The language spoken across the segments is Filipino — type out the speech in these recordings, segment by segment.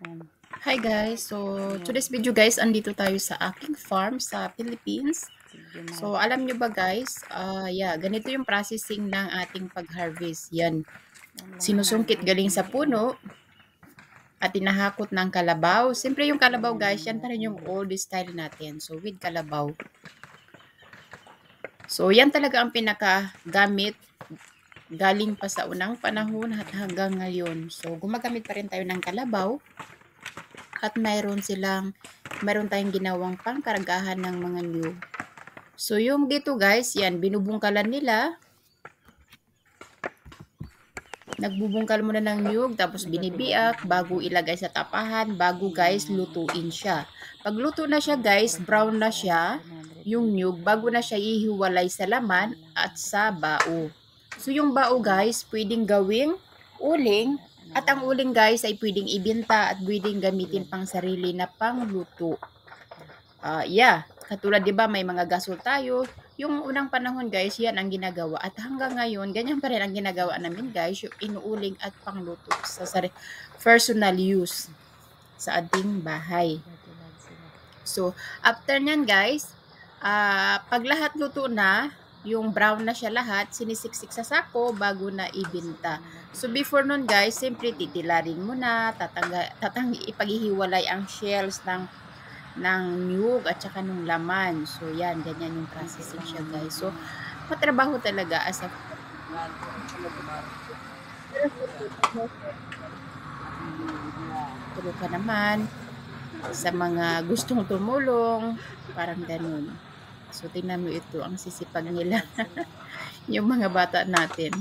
Yan. Hi guys, so today's video guys, andito tayo sa aking farm sa Philippines. So alam nyo ba guys, ganito yung processing ng ating pag-harvest. Yan, sinusungkit galing sa puno at tinahakot ng kalabaw. Siyempre yung kalabaw guys, yan pa rin yung old style natin. So with kalabaw. So yan talaga ang pinakagamit galing pa sa unang panahon at hanggang ngayon. So gumagamit pa rin tayo ng kalabaw. At mayroon tayong ginawang pangkaragahan ng mga niyog. So, yung dito guys, yan, binubungkalan nila. Nagbubungkal muna ng niyog, tapos binibiak, bago ilagay sa tapahan, bago guys, lutuin siya. Pag luto na siya guys, brown na siya, yung niyog, bago na siya ihiwalay sa laman at sa bao. So, yung bao guys, pwedeng gawing uling. At ang uling guys ay pwedeng ibenta at pwedeng gamitin pang sarili na pangluto. Katulad 'di ba may mga gasol tayo. Yung unang panahon guys, yan ang ginagawa. At hanggang ngayon, ganyan pa rin ang ginagawa namin guys, yung inuuling at pangluto sa personal use sa ating bahay. So, after nyan guys, pag lahat luto na, yung brown na siya lahat, sinisiksik sa sako bago na ibenta. So before nun guys, siyempre titilarin mo na, ipaghihiwalay ang shells ng niyog at saka ng laman. So yan, ganyan yung processing siya guys. So matrabaho talaga as a tulog ka naman sa mga gustong tumulong, parang ganun. So, tingnan mo ito, ang sisipag nila. Yung mga bata natin.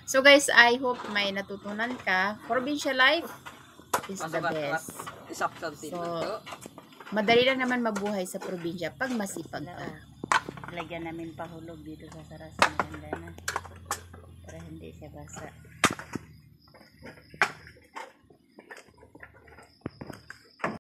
So, guys, I hope may natutunan ka. Provincial life is the best. So, madali lang naman mabuhay sa probinsya pag masipag ka. Lagyan namin pahulog dito sa saras ng ganda na para hindi siya basa.